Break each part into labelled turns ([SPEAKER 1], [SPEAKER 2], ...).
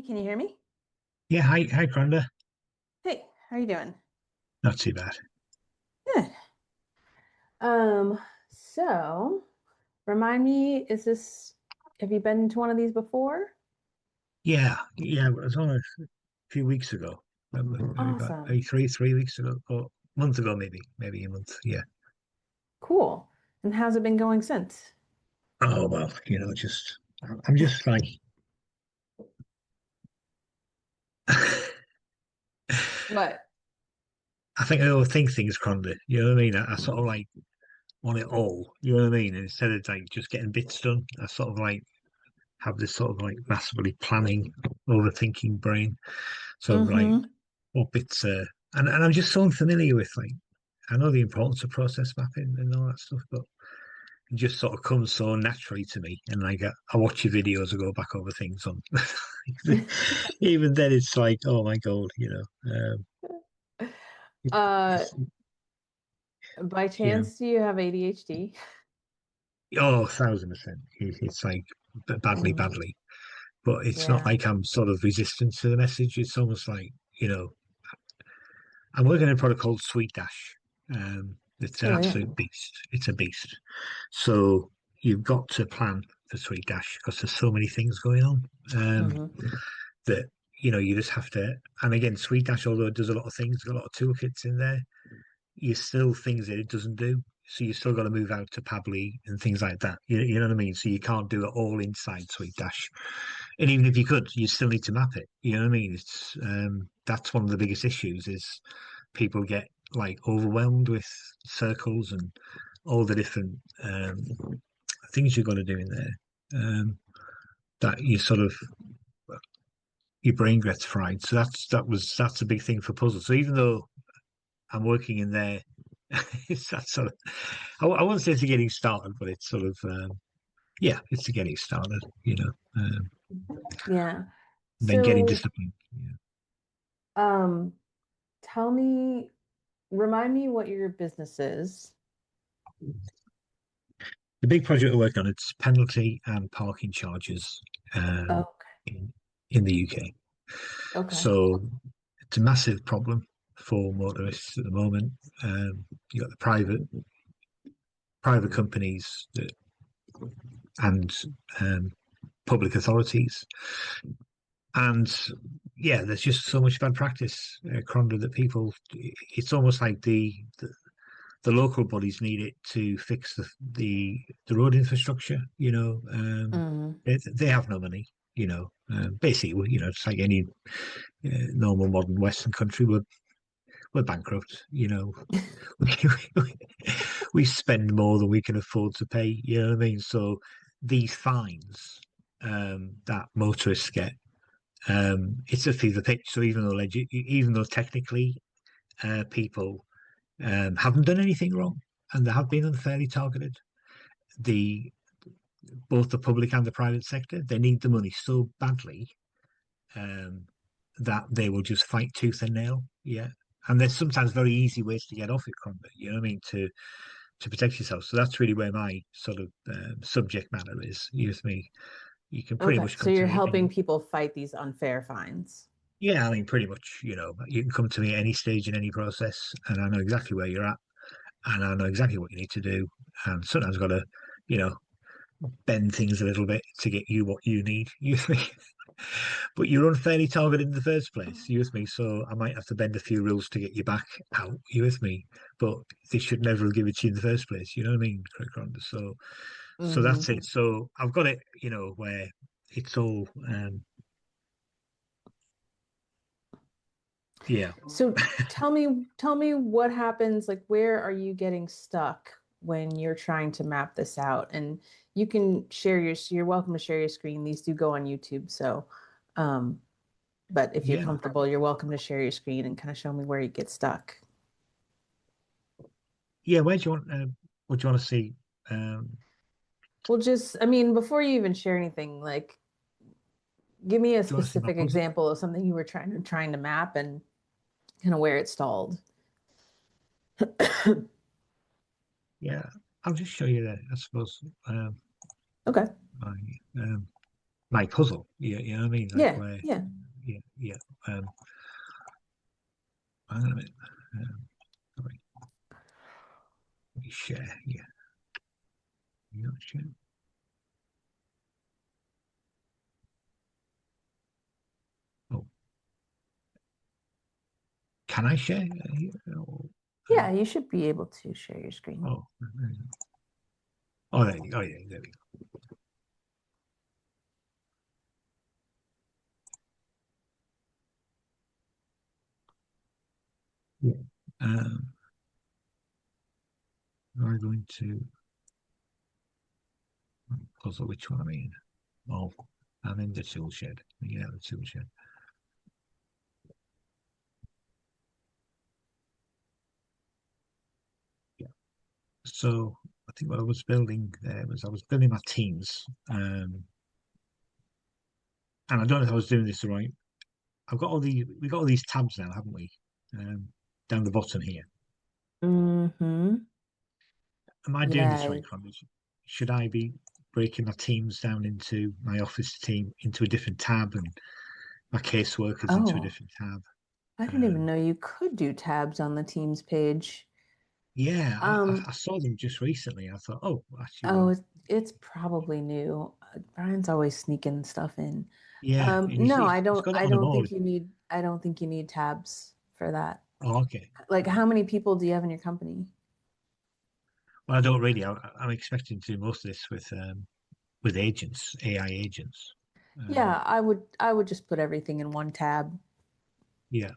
[SPEAKER 1] can you hear me?
[SPEAKER 2] Yeah, hi, Kronda.
[SPEAKER 1] Hey, how are you doing?
[SPEAKER 2] Not too bad.
[SPEAKER 1] Good. So remind me, have you been to one of these before?
[SPEAKER 2] Yeah, it was on a few weeks ago. Maybe about
[SPEAKER 1] Awesome.
[SPEAKER 2] maybe three weeks ago, or a month ago, maybe a month. Yeah.
[SPEAKER 1] Cool. And how's it been going since?
[SPEAKER 2] Oh well, I'm just like,
[SPEAKER 1] What?
[SPEAKER 2] I think I overthink things, Kronda. You know what I mean? I sort of like want it all. You know what I mean? And instead of like just getting bits done, I sort of like have this sort of like massively planning, overthinking brain. So I'm like,
[SPEAKER 1] Mm-hmm.
[SPEAKER 2] what bits? And I'm just so unfamiliar with like, I know the importance of process mapping and all that stuff, but it just sort of comes so naturally to me. And like I watch your videos, I go back over things on. Even then, it's like, oh my god,
[SPEAKER 1] Uh,
[SPEAKER 2] it's,
[SPEAKER 1] by
[SPEAKER 2] you know,
[SPEAKER 1] chance, do you have ADHD?
[SPEAKER 2] oh, 1,000%. It's like
[SPEAKER 1] Mm,
[SPEAKER 2] badly. But it's not
[SPEAKER 1] yeah.
[SPEAKER 2] like I'm sort of resistant to the message. It's almost like, I'm working on a product called Sweet Dash. It's an
[SPEAKER 1] Oh yeah.
[SPEAKER 2] absolute beast. It's a beast. So you've got to plan for Sweet Dash because there's so many things going on.
[SPEAKER 1] Mm-hmm.
[SPEAKER 2] That you just have to. And again, Sweet Dash, although it does a lot of things, got a lot of toolkits in there. You still things that it doesn't do. So you still got to move out to Pably and things like that. You know what I mean? So you can't do it all inside Sweet Dash. And even if you could, you still need to map it. You know what I mean? It's That's one of the biggest issues is people get like overwhelmed with circles and all the different things you've got to do in there. That you sort of your brain gets fried. So that's a big thing for puzzles. So even though I'm working in there, it's that sort of I won't say it's a getting started, but it's sort of yeah, it's a getting started.
[SPEAKER 1] Yeah.
[SPEAKER 2] Then getting
[SPEAKER 1] So,
[SPEAKER 2] disciplined. Yeah.
[SPEAKER 1] um, tell me, remind me what your business is.
[SPEAKER 2] The big project we're working on it's penalty and parking charges um,
[SPEAKER 1] Oh,
[SPEAKER 2] in, in the UK.
[SPEAKER 1] okay.
[SPEAKER 2] So it's a massive problem for motorists at the moment. You got the private companies and um, public authorities, and yeah, there's just so much bad practice, Kronda, that people. It's almost like the local bodies need it to fix the road infrastructure.
[SPEAKER 1] Mm-hmm.
[SPEAKER 2] They have no money. Basically, it's like any normal modern Western country. We're bankrupt. We spend more than we can afford to pay. You know what I mean? So these fines that motorists get, it's a fever pitch. So even though technically people haven't done anything wrong and they have been unfairly targeted, the both the public and the private sector they need the money so badly um, that they will just fight tooth and nail. Yeah. And there's sometimes very easy ways to get off it, Cromwell, you know what I mean, to protect yourself. So that's really where my sort of subject matter is. You with me? You can pretty
[SPEAKER 1] Okay.
[SPEAKER 2] much
[SPEAKER 1] So
[SPEAKER 2] come to
[SPEAKER 1] you're
[SPEAKER 2] me at
[SPEAKER 1] helping
[SPEAKER 2] any.
[SPEAKER 1] people fight these unfair fines.
[SPEAKER 2] Yeah, I mean, pretty much. You can come to me at any stage in any process, and I know exactly where you're at, and I know exactly what you need to do. And sometimes I've got to, you know, bend things a little bit to get you what you need. You with me? But you're unfairly targeted in the first place. You with me? So I might have to bend a few rules to get you back out. You with me? But they should never have given it to you in the first place. You know what I mean, Ronda? So
[SPEAKER 1] Hmm.
[SPEAKER 2] that's it. So I've got it. Where it's all. Yeah,
[SPEAKER 1] So tell me what happens, like where are you getting stuck when you're trying to map this out? And you can you're welcome to share your screen. These do go on YouTube. So, um, but if you're
[SPEAKER 2] yeah,
[SPEAKER 1] comfortable, you're welcome to share your screen and kind of show me where you get stuck.
[SPEAKER 2] yeah. Where do you want? What do you want to see? Um,
[SPEAKER 1] Well, I mean, before you even share anything, like give me a
[SPEAKER 2] do you want to see my
[SPEAKER 1] specific
[SPEAKER 2] puzzle?
[SPEAKER 1] example of something you were trying to map and kind of where it stalled.
[SPEAKER 2] Yeah, I'll just show you that. I suppose.
[SPEAKER 1] Okay.
[SPEAKER 2] My, um, my puzzle. You know what I mean? Like
[SPEAKER 1] Yeah,
[SPEAKER 2] where,
[SPEAKER 1] yeah.
[SPEAKER 2] yeah, yeah. Um, hang on a minute. Sorry, let me share. Yeah, you not share. Oh, can I share? Oh,
[SPEAKER 1] Yeah, you should be able to share your screen.
[SPEAKER 2] oh, oh, there you go. Oh, yeah, there we go. Yeah. I'm going to puzzle. Which one I mean? Oh, I'm in the tool shed. Yeah, the tool shed. Yeah. So I think what I was building there was I was building my teams. And I don't know if I was doing this right. We got all these tabs now, haven't we? Um, down the bottom here.
[SPEAKER 1] Mm-hmm.
[SPEAKER 2] Am I doing this
[SPEAKER 1] Yeah.
[SPEAKER 2] right, Kronda? Should I be breaking my teams down into my office team into a different tab and my caseworkers into a
[SPEAKER 1] Oh,
[SPEAKER 2] different tab?
[SPEAKER 1] I didn't even
[SPEAKER 2] Um,
[SPEAKER 1] know you could do tabs on the Teams page.
[SPEAKER 2] yeah,
[SPEAKER 1] Um,
[SPEAKER 2] I saw them just recently. I thought, oh, actually,
[SPEAKER 1] oh,
[SPEAKER 2] well,
[SPEAKER 1] it's probably new. Brian's always sneaking stuff in.
[SPEAKER 2] yeah, and
[SPEAKER 1] No,
[SPEAKER 2] he's got it
[SPEAKER 1] I
[SPEAKER 2] on them
[SPEAKER 1] don't
[SPEAKER 2] all.
[SPEAKER 1] think you need, I don't think you need tabs for that.
[SPEAKER 2] Oh, okay.
[SPEAKER 1] Like, how many people do you have in your company?
[SPEAKER 2] Well, I don't really. I'm expecting to do most of this with agents, AI agents. Um,
[SPEAKER 1] Yeah, I would just put everything in one tab.
[SPEAKER 2] yeah.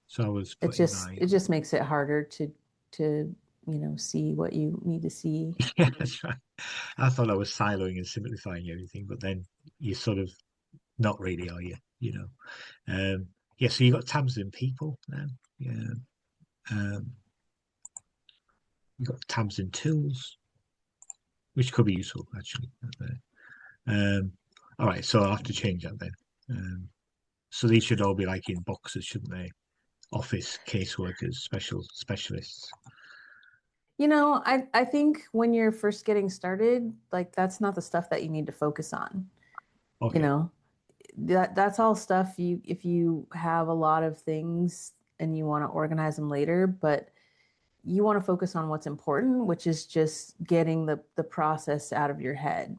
[SPEAKER 2] So I was putting my
[SPEAKER 1] It just makes it harder to, see what you need to see.
[SPEAKER 2] yeah, that's right. I thought I was siloing and simplifying everything, but then you sort of not really, are you? You know. Yeah. So you got tabs in people now. Yeah. Um, you got tabs in tools, which could be useful actually. Um, all right. So I'll have to change that then. So these should all be like in boxes, shouldn't they? Office caseworkers, specialists.
[SPEAKER 1] I think when you're first getting started, like that's not the stuff that you need to focus on. You
[SPEAKER 2] Okay.
[SPEAKER 1] know, that's all stuff you if you have a lot of things and you want to organize them later, but you want to focus on what's important, which is just getting the process out of your head.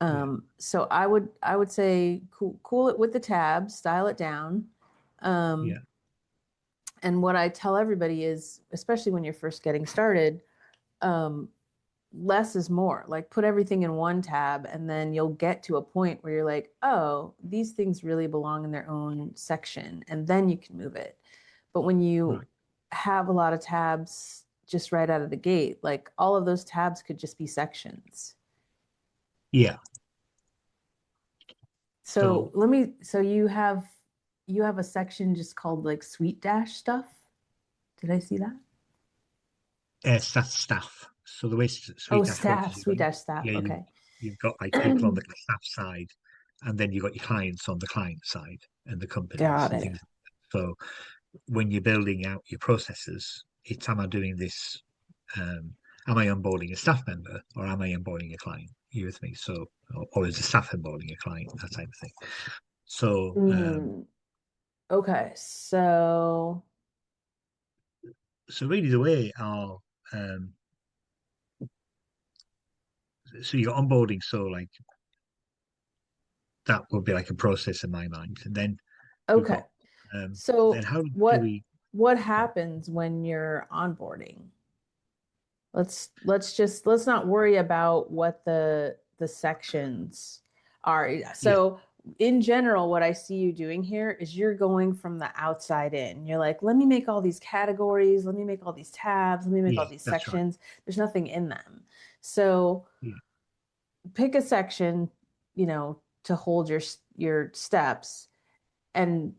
[SPEAKER 2] Yeah.
[SPEAKER 1] So I would say cool it with the tabs, style it down. Um,
[SPEAKER 2] Yeah.
[SPEAKER 1] and what I tell everybody is, especially when you're first getting started, um, less is more. Like put everything in one tab, and then you'll get to a point where you're like, oh, these things really belong in their own section, and then you can move it. But when you
[SPEAKER 2] Right.
[SPEAKER 1] have a lot of tabs just right out of the gate, like all of those tabs could just be sections.
[SPEAKER 2] Yeah.
[SPEAKER 1] So
[SPEAKER 2] So
[SPEAKER 1] so you have a section just called like Sweet Dash stuff. Did I see that?
[SPEAKER 2] that's staff. So the way
[SPEAKER 1] Oh,
[SPEAKER 2] Sweet Dash works
[SPEAKER 1] staff,
[SPEAKER 2] is
[SPEAKER 1] Sweet Dash staff.
[SPEAKER 2] yeah,
[SPEAKER 1] Okay.
[SPEAKER 2] you've got like people on the staff side, and then you've got your clients on the client side and the companies
[SPEAKER 1] Got
[SPEAKER 2] and
[SPEAKER 1] it.
[SPEAKER 2] things. So when you're building out your processes, it's am I doing this? Um, am I onboarding a staff member or am I onboarding a client? You with me? So, or is the staff onboarding a client? That type of thing. So,
[SPEAKER 1] Mm, okay.
[SPEAKER 2] so really the way our so you're onboarding. So like that would be like a process in my mind, and then we've
[SPEAKER 1] Okay.
[SPEAKER 2] got then
[SPEAKER 1] So
[SPEAKER 2] how do we?
[SPEAKER 1] what
[SPEAKER 2] Well,
[SPEAKER 1] happens when you're onboarding? Let's not worry about what the sections are.
[SPEAKER 2] yeah,
[SPEAKER 1] So in general, what I see you doing here is you're going from the outside in. You're like, let me make all these categories, let me make all these tabs, let me make
[SPEAKER 2] yeah,
[SPEAKER 1] all these
[SPEAKER 2] that's right.
[SPEAKER 1] sections. There's nothing in them. So
[SPEAKER 2] Yeah,
[SPEAKER 1] pick a section, to hold your steps and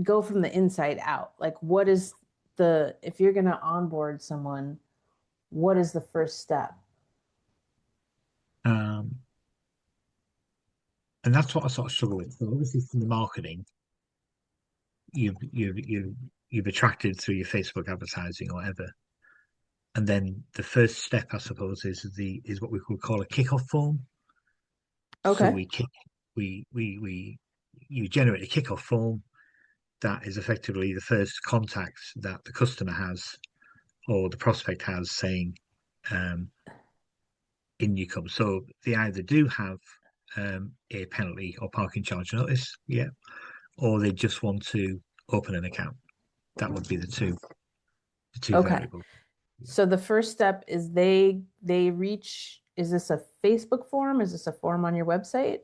[SPEAKER 1] go from the inside out. Like what is the if you're going to onboard someone, what is the first step?
[SPEAKER 2] um, and that's what I sort of struggle with. So obviously, from the marketing, you've attracted through your Facebook advertising or whatever, and then the first step, I suppose, is what we could call a kickoff form. So
[SPEAKER 1] Okay.
[SPEAKER 2] we kick. we you generate a kickoff form that is effectively the first contact that the customer has or the prospect has saying, um, in you come. So they either do have a penalty or parking charge notice, yeah, or they just want to open an account. That would be the two
[SPEAKER 1] Okay.
[SPEAKER 2] variables. Yeah.
[SPEAKER 1] So the first step is they reach, is this a Facebook form? Is this a form on your website?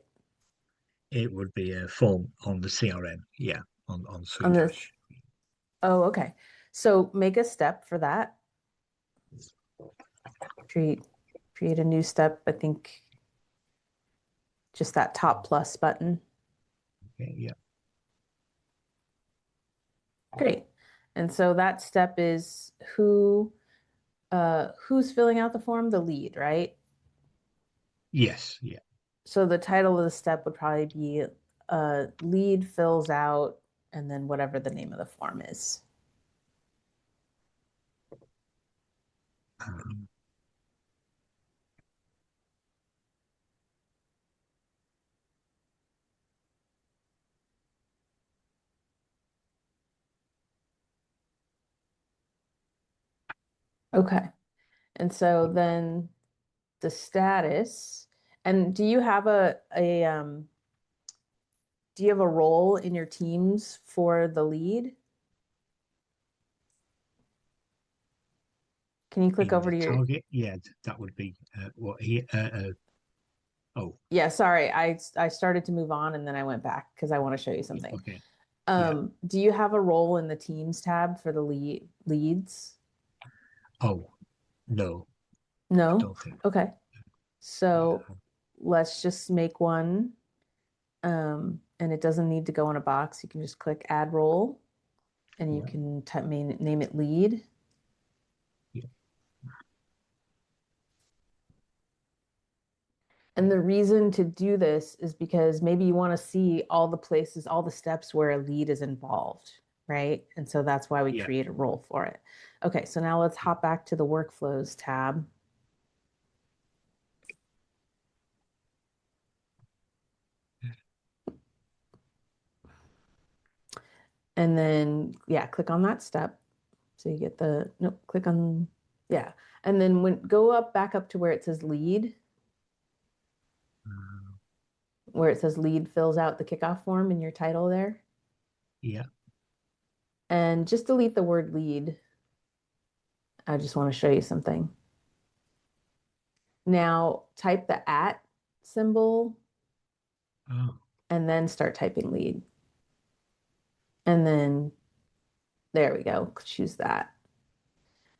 [SPEAKER 2] It would be a form on the CRM, yeah, on
[SPEAKER 1] On
[SPEAKER 2] Sweet
[SPEAKER 1] the
[SPEAKER 2] Dash.
[SPEAKER 1] Oh, okay. So make a step for that. Create create a new step. I think just that top plus button.
[SPEAKER 2] Okay, yeah.
[SPEAKER 1] Great. And so that step is who's filling out the form? The lead, right?
[SPEAKER 2] Yes, yeah.
[SPEAKER 1] So the title of the step would probably be lead fills out and then whatever the name of the form is.
[SPEAKER 2] Um,
[SPEAKER 1] Okay. And so then the status, and do you have a role in your teams for the lead? Can you click
[SPEAKER 2] in
[SPEAKER 1] over
[SPEAKER 2] the
[SPEAKER 1] to your
[SPEAKER 2] target, yeah, that would be what he. Oh,
[SPEAKER 1] Yeah, sorry. I started to move on and then I went back because I want to show you
[SPEAKER 2] yeah,
[SPEAKER 1] something.
[SPEAKER 2] okay, yeah.
[SPEAKER 1] Do you have a role in the teams tab for the leads?
[SPEAKER 2] Oh, no, I
[SPEAKER 1] No?
[SPEAKER 2] don't think.
[SPEAKER 1] Okay. So
[SPEAKER 2] Uh,
[SPEAKER 1] let's just make one. And it doesn't need to go in a box. You can just click add role and you
[SPEAKER 2] yeah,
[SPEAKER 1] can name it lead.
[SPEAKER 2] yeah,
[SPEAKER 1] And the reason to do this is because maybe you want to see all the places, all the steps where a lead is involved, right? And so that's why we
[SPEAKER 2] yeah,
[SPEAKER 1] create a role for it. Okay, so now let's
[SPEAKER 2] yeah.
[SPEAKER 1] hop back to the workflows tab. And then, yeah, click on that step. So you get nope, click on, yeah. And then go up back up to where it says lead,
[SPEAKER 2] Uh,
[SPEAKER 1] where it says lead fills out the kickoff form in your title there.
[SPEAKER 2] yeah,
[SPEAKER 1] And just delete the word lead. I just want to show you something. Now type the at symbol
[SPEAKER 2] oh,
[SPEAKER 1] and then start typing lead. And then there we go. Choose that.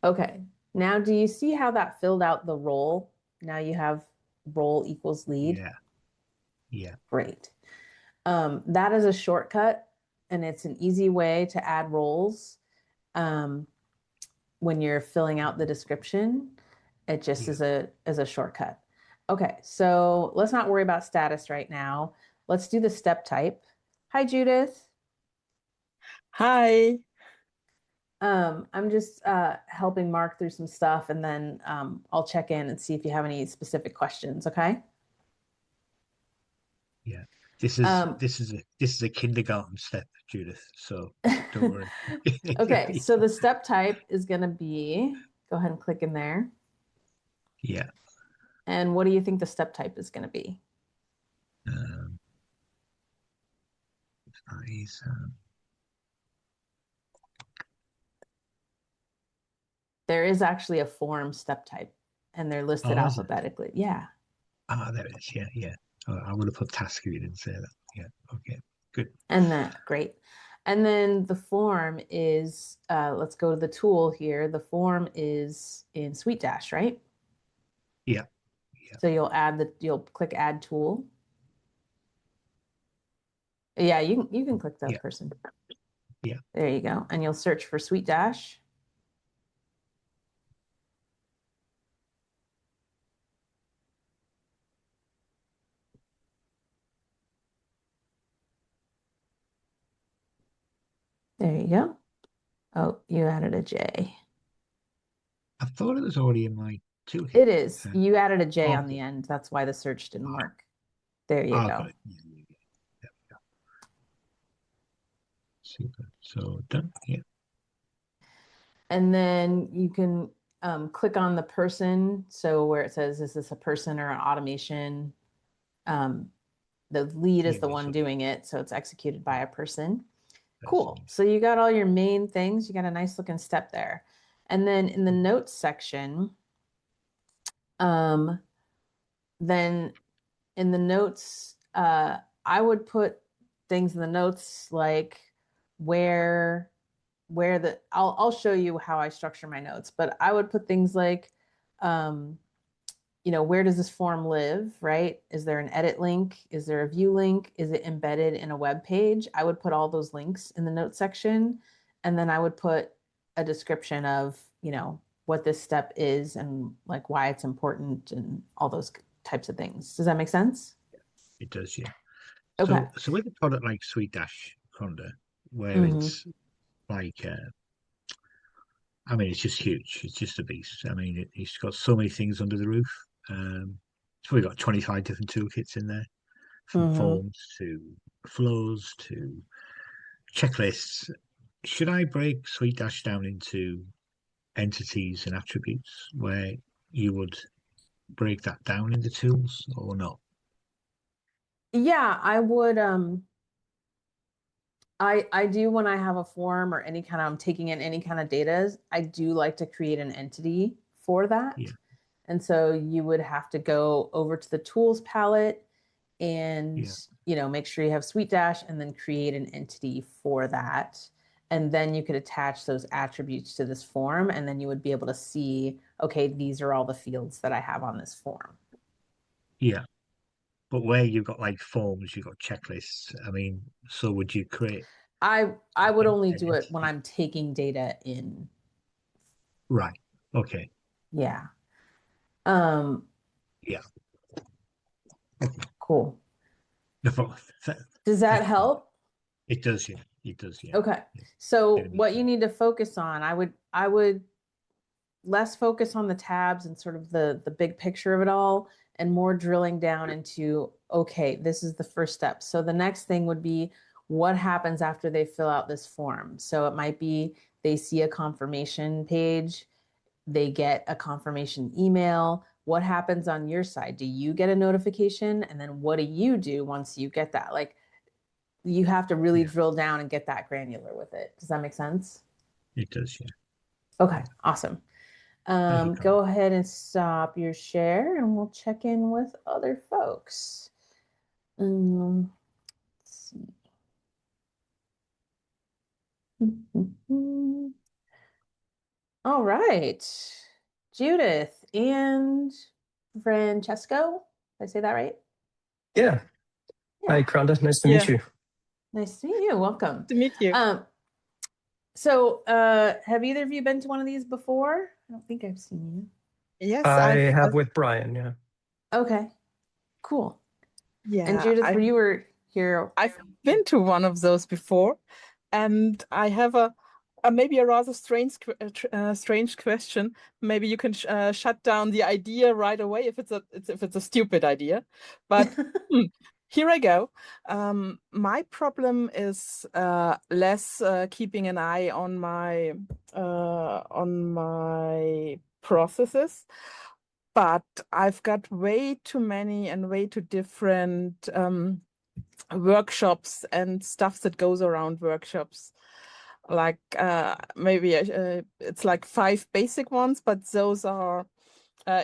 [SPEAKER 1] Okay. Now do you see how that filled out the role? Now you have role equals lead.
[SPEAKER 2] yeah, yeah,
[SPEAKER 1] Great. That is a shortcut and it's an easy way to add roles um, when you're filling out the description. It just
[SPEAKER 2] yeah.
[SPEAKER 1] is a shortcut. Okay, so let's not worry about status right now. Let's do the step type. Hi, Judith.
[SPEAKER 3] Hi.
[SPEAKER 1] I'm just helping Mark through some stuff, and then I'll check in and see if you have any specific questions. Okay.
[SPEAKER 2] Yeah. This is
[SPEAKER 1] Um,
[SPEAKER 2] this is a this is a kindergarten step, Judith. So don't worry.
[SPEAKER 1] okay, so the step type is going to be, go ahead and click in there.
[SPEAKER 2] Yeah.
[SPEAKER 1] And what do you think the step type is going to be?
[SPEAKER 2] Um, Size,
[SPEAKER 1] There is actually a form step type, and they're listed
[SPEAKER 2] oh, is it?
[SPEAKER 1] alphabetically. Yeah.
[SPEAKER 2] Ah, there it is. Yeah, yeah. Oh, I would have put task if you didn't say that. Yeah. Okay. Good.
[SPEAKER 1] And then great. And then the form is, let's go to the tool here. The form is in Sweet Dash, right?
[SPEAKER 2] Yeah. Yeah.
[SPEAKER 1] So you'll click add tool. Yeah, you can click the
[SPEAKER 2] Yeah.
[SPEAKER 1] person.
[SPEAKER 2] Yeah.
[SPEAKER 1] There you go. And you'll search for Sweet Dash. There you go. Oh, you added a J.
[SPEAKER 2] I thought it was already in my toolkit.
[SPEAKER 1] It is. You added a J on the
[SPEAKER 2] Okay.
[SPEAKER 1] end. That's why the search didn't work. There you
[SPEAKER 2] Ah, got
[SPEAKER 1] go.
[SPEAKER 2] it. Yeah. Super. So done. Yeah.
[SPEAKER 1] And then you can click on the person. So where it says, is this a person or an automation? Um, the lead is
[SPEAKER 2] Yeah.
[SPEAKER 1] the one
[SPEAKER 2] So
[SPEAKER 1] doing it. So it's executed by
[SPEAKER 2] yeah,
[SPEAKER 1] a person.
[SPEAKER 2] person.
[SPEAKER 1] Cool. So you got all your main things. You got a nice looking step there. And then in the notes section, um, then in the notes, I would put things in the notes like where I'll show you how I structure my notes, but I would put things like um, where does this form live, right? Is there an edit link? Is there a view link? Is it embedded in a web page? I would put all those links in the notes section, and then I would put a description of, what this step is and like why it's important and all those types of things. Does that make sense?
[SPEAKER 2] It does. Yeah.
[SPEAKER 1] Okay.
[SPEAKER 2] So with a product like Sweet Dash Kronda, where
[SPEAKER 1] Mm-hmm.
[SPEAKER 2] it's like, I mean, it's just huge. It's just a beast. I mean, it's got so many things under the roof. It's probably got 25 different toolkits in there, from
[SPEAKER 1] Mm-hmm.
[SPEAKER 2] forms to flows to checklists. Should I break Sweet Dash down into entities and attributes where you would break that down into tools or not?
[SPEAKER 1] Yeah, I would I do when I have a form or any kind of I'm taking in any kind of data, I do like to create an entity for
[SPEAKER 2] Yeah,
[SPEAKER 1] that. And so you would have to go over to the tools palette and
[SPEAKER 2] yeah,
[SPEAKER 1] make sure you have Sweet Dash and then create an entity for that. And then you could attach those attributes to this form and then you would be able to see, okay, these are all the fields that I have on this form.
[SPEAKER 2] yeah. But where you've got like forms, you've got checklists. I mean, so would you create
[SPEAKER 1] I would only
[SPEAKER 2] an
[SPEAKER 1] do it when
[SPEAKER 2] entity?
[SPEAKER 1] I'm taking data in.
[SPEAKER 2] Right. Okay.
[SPEAKER 1] Yeah. Um,
[SPEAKER 2] Yeah.
[SPEAKER 1] cool.
[SPEAKER 2] No,
[SPEAKER 1] Does that
[SPEAKER 2] excellent.
[SPEAKER 1] help?
[SPEAKER 2] It does, yeah. It does, yeah.
[SPEAKER 1] Okay.
[SPEAKER 2] Yeah.
[SPEAKER 1] So
[SPEAKER 2] Getting me
[SPEAKER 1] what you
[SPEAKER 2] started.
[SPEAKER 1] need to focus on, I would less focus on the tabs and sort of the big picture of it all and more drilling down into, okay, this is the first step. So the next thing would be what happens after they fill out this form. So it might be they see a confirmation page, they get a confirmation email. What happens on your side? Do you get a notification? And then what do you do once you get that? Like you have to really
[SPEAKER 2] Yeah,
[SPEAKER 1] drill down and get that granular with it. Does that make sense?
[SPEAKER 2] it does, yeah.
[SPEAKER 1] Okay,
[SPEAKER 2] Yeah.
[SPEAKER 1] awesome.
[SPEAKER 2] Thank you,
[SPEAKER 1] Go
[SPEAKER 2] Colin.
[SPEAKER 1] ahead and stop your share and we'll check in with other folks. Let's see. All right. Judith and Francesco. Did I say that right?
[SPEAKER 3] Yeah. Hi,
[SPEAKER 1] Yeah.
[SPEAKER 3] Kronda. Nice to meet
[SPEAKER 4] Yeah,
[SPEAKER 3] you.
[SPEAKER 1] Nice to meet you. Welcome.
[SPEAKER 4] to meet you.
[SPEAKER 1] Um, so have either of you been to one of these before? I don't think I've seen
[SPEAKER 4] Yes,
[SPEAKER 3] I have with Brian. Yeah.
[SPEAKER 1] you. Okay, cool. And
[SPEAKER 4] yeah,
[SPEAKER 1] Judith, you were here.
[SPEAKER 4] I've been to one of those before, and I have a maybe a rather strange question. Maybe you can shut down the idea right away if it's a stupid idea. But hmm, here I go. My problem is less keeping an eye on my processes, but I've got way too many and way too different workshops and stuff that goes around workshops. Like maybe it's like 5 basic ones, but those are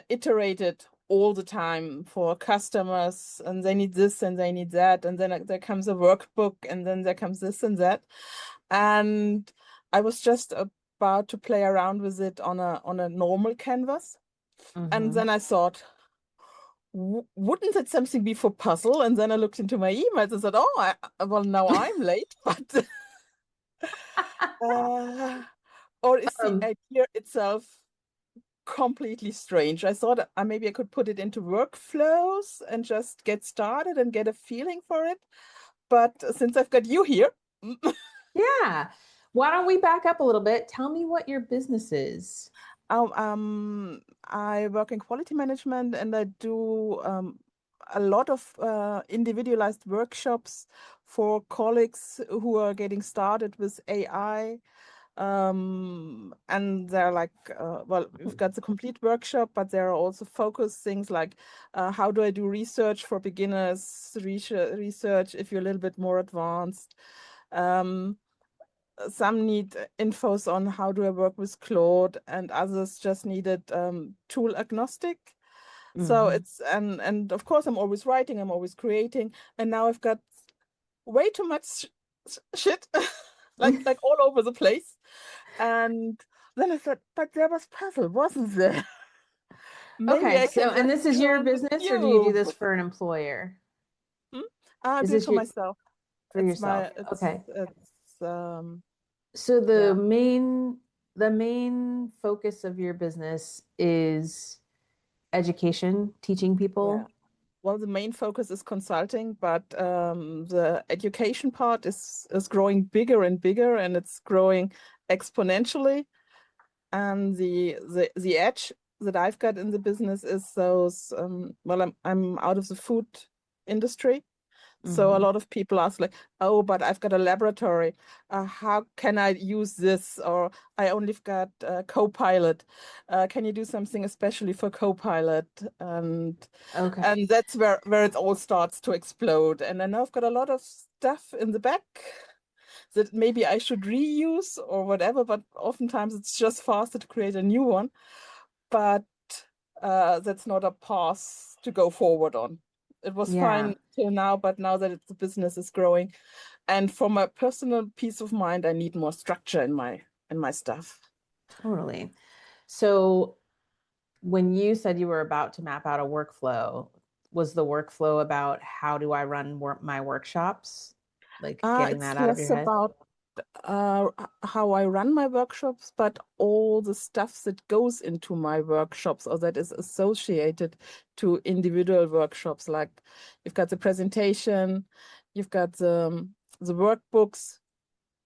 [SPEAKER 4] iterated all the time for customers, and they need this and they need that, and then there comes a workbook, and then there comes this and that. And I was just about to play around with it on a normal canvas, and
[SPEAKER 1] Mhm.
[SPEAKER 4] then I thought, wouldn't that something be for puzzle? And then I looked into my emails and said, oh, well, now I'm late, but uh, or is the
[SPEAKER 1] Um,
[SPEAKER 4] idea itself completely strange? I thought maybe I could put it into workflows and just get started and get a feeling for it. But since I've got you here,
[SPEAKER 1] yeah. Why don't we back up a little bit? Tell me what your business is.
[SPEAKER 4] I work in quality management and I do a lot of individualized workshops for colleagues who are getting started with AI. And they're like, well, we've got the complete workshop, but there are also focus things like how do I do research for beginners, research if you're a little bit more advanced. Some need infos on how do I work with Claude, and others just needed tool agnostic. So it's and of course I'm always writing, I'm always creating, and now I've got way too much shit like all over the place. And then I thought, but there was puzzle, wasn't there? Maybe
[SPEAKER 1] Okay,
[SPEAKER 4] I
[SPEAKER 1] so
[SPEAKER 4] can
[SPEAKER 1] and
[SPEAKER 4] just
[SPEAKER 1] this is your
[SPEAKER 4] join the
[SPEAKER 1] business, or do you do
[SPEAKER 4] cube.
[SPEAKER 1] this for an employer?
[SPEAKER 4] I
[SPEAKER 1] Is
[SPEAKER 4] do it
[SPEAKER 1] this
[SPEAKER 4] for
[SPEAKER 1] your
[SPEAKER 4] myself.
[SPEAKER 1] for
[SPEAKER 4] It's
[SPEAKER 1] yourself?
[SPEAKER 4] my
[SPEAKER 1] Okay.
[SPEAKER 4] it's
[SPEAKER 1] So
[SPEAKER 4] yeah.
[SPEAKER 1] the main focus of your business is education, teaching people.
[SPEAKER 4] Yeah. Well, the main focus is consulting, but the education part is growing bigger and bigger, and it's growing exponentially. And the edge that I've got in the business is those. Well, I'm out of the food industry, so a lot of people ask like, "Oh, but I've got a laboratory. How can I use this?" Or I only've got Copilot. Can you do something especially for Copilot?
[SPEAKER 1] Okay.
[SPEAKER 4] And that's where it all starts to explode. And I know I've got a lot of stuff in the back that maybe I should reuse or whatever, but oftentimes it's just faster to create a new one. But that's not a path to go forward on. It was
[SPEAKER 1] Yeah.
[SPEAKER 4] fine till now, but now that the business is growing, and for my personal peace of mind, I need more structure in my stuff.
[SPEAKER 1] Totally. So when you said you were about to map out a workflow, was the workflow about how do I run my workshops? Like getting
[SPEAKER 4] It's
[SPEAKER 1] that out of your
[SPEAKER 4] less
[SPEAKER 1] head?
[SPEAKER 4] about how I run my workshops, but all the stuff that goes into my workshops or that is associated to individual workshops. Like you've got the presentation, you've got the workbooks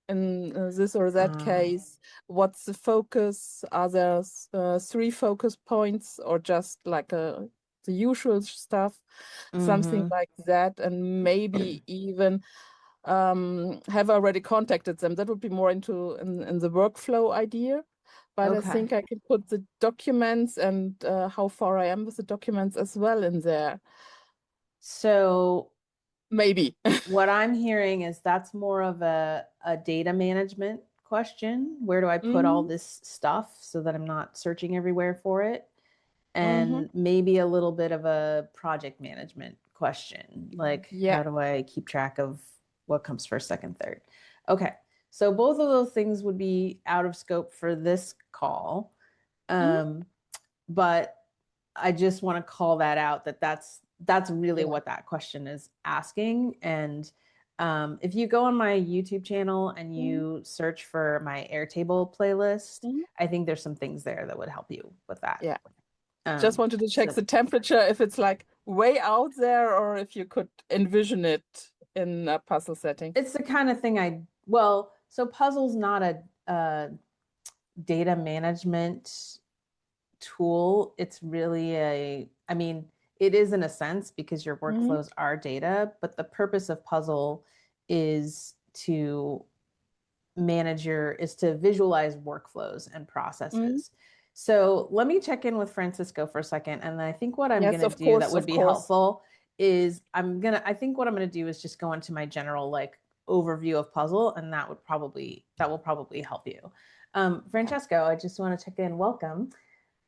[SPEAKER 4] in this or that case. What's the focus? Are there 3 focus points or just like the usual stuff? Something like that, and maybe even have already contacted them. That would be more into in the workflow idea. But I
[SPEAKER 1] Okay.
[SPEAKER 4] think I can put the documents and how far I am with the documents as well in there.
[SPEAKER 1] So
[SPEAKER 4] Maybe.
[SPEAKER 1] what I'm hearing is that's more of a data management question. Where do I put all this stuff so that I'm not searching everywhere for it? And maybe a little bit of a project management question. Like,
[SPEAKER 4] Yeah.
[SPEAKER 1] how do I keep track of what comes first, second, third? Okay. So both of those things would be out of scope for this call. But I just want to call that out that's really what that question is asking. And if you go on my YouTube channel and you search for my Airtable playlist, I think there's some things there that would help you with that.
[SPEAKER 4] Yeah. Just wanted to check the temperature, if it's like way out there or if you could envision it in a puzzle setting.
[SPEAKER 1] It's the kind of thing so puzzle's not a data management tool. It's really it is in a sense because your workflows are data, but the purpose of puzzle is to visualize workflows and processes. So let me check in with Francisco for a second. And I think what I'm going to do that would be helpful is I think what I'm going to do is just go into my general like overview of puzzle, and that will probably help you. Francesco, I just want to check in. Welcome.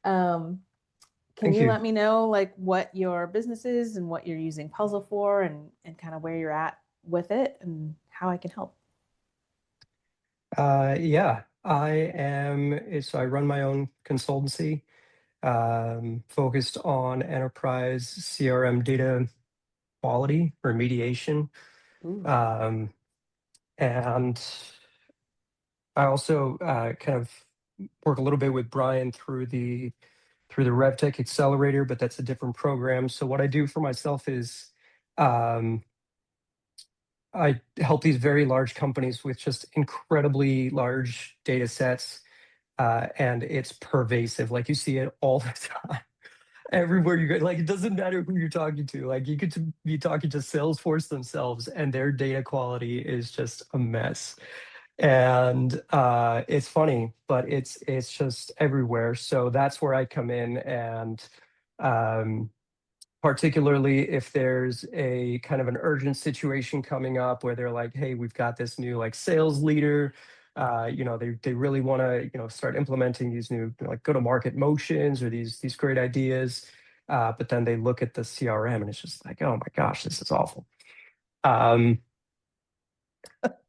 [SPEAKER 1] Can you let me know like what your business is and what you're using puzzle for, and kind of where you're at with it and how I can help?
[SPEAKER 3] Yeah, so I run my own consultancy, focused on enterprise CRM data quality remediation. And I also kind of work a little bit with Brian through the RevTech Accelerator, but that's a different program. So what I do for myself is I help these very large companies with just incredibly large data sets, and it's pervasive. Like you see it all the time. everywhere you go. Like, it doesn't matter who you're talking to. Like, you could be talking to Salesforce themselves, and their data quality is just a mess. And it's funny, but it's just everywhere. So that's where I come in, and um, particularly if there's a kind of an urgent situation coming up where they're like, hey, we've got this new like sales leader, they really want to start implementing these new like go-to-market motions or these great ideas, but then they look at the CRM and it's just like, oh my gosh, this is awful.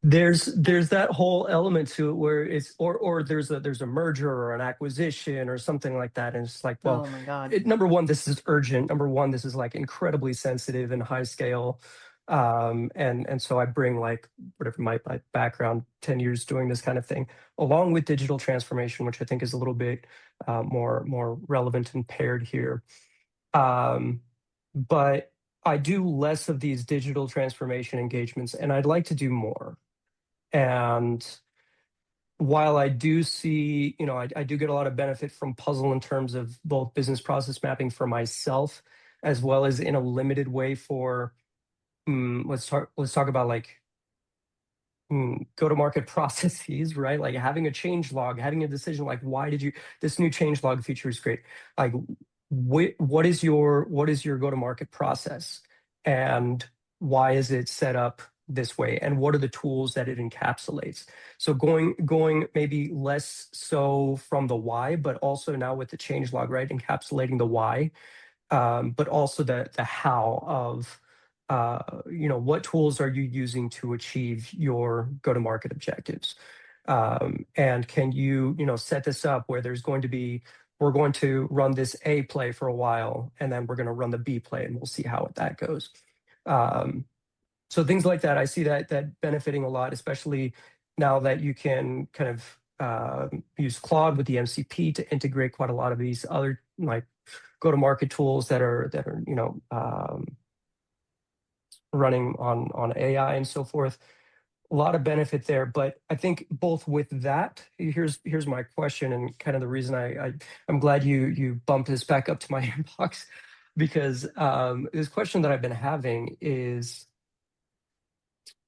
[SPEAKER 3] There's that whole element to it where it's or there's a merger or an acquisition or something like that, and it's like, well,
[SPEAKER 1] Oh my God.
[SPEAKER 3] number one, this is urgent. Number one, this is like incredibly sensitive and high scale, and so I bring like whatever my background, 10 years doing this kind of thing, along with digital transformation, which I think is a little bit more relevant and paired here. But I do less of these digital transformation engagements, and I'd like to do more. And while I do see, I do get a lot of benefit from Puzzle in terms of both business process mapping for myself, as well as in a limited way for, let's talk about like go-to-market processes, right? Like having a change log, having a decision, like, this new change log feature is great. Like, what is your go-to-market process, and why is it set up this way, and what are the tools that it encapsulates? So going maybe less so from the why, but also now with the change log, right? Encapsulating the why, but also the how of what tools are you using to achieve your go-to-market objectives, and can you set this up where we're going to run this A play for a while, and then we're going to run the B play, and we'll see how that goes. So things like that, I see that benefiting a lot, especially now that you can kind of use Claude with the MCP to integrate quite a lot of these other like go-to-market tools that are running on AI and so forth. A lot of benefit there, but I think both with that, here's my question, and kind of the reason I'm glad you bumped this back up to my inbox, because this question that I've been having is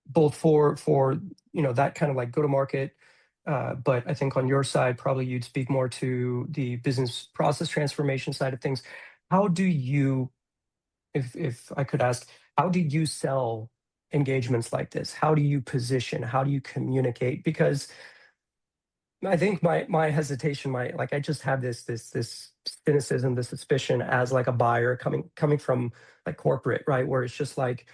[SPEAKER 3] both for that kind of like go-to-market, but I think on your side, probably you'd speak more to the business process transformation side of things. How do you, if I could ask, how do you sell engagements like this? How do you position? How do you communicate? Because I think my hesitation, I just have this cynicism, this suspicion as like a buyer coming from like corporate, right? Where it's just like,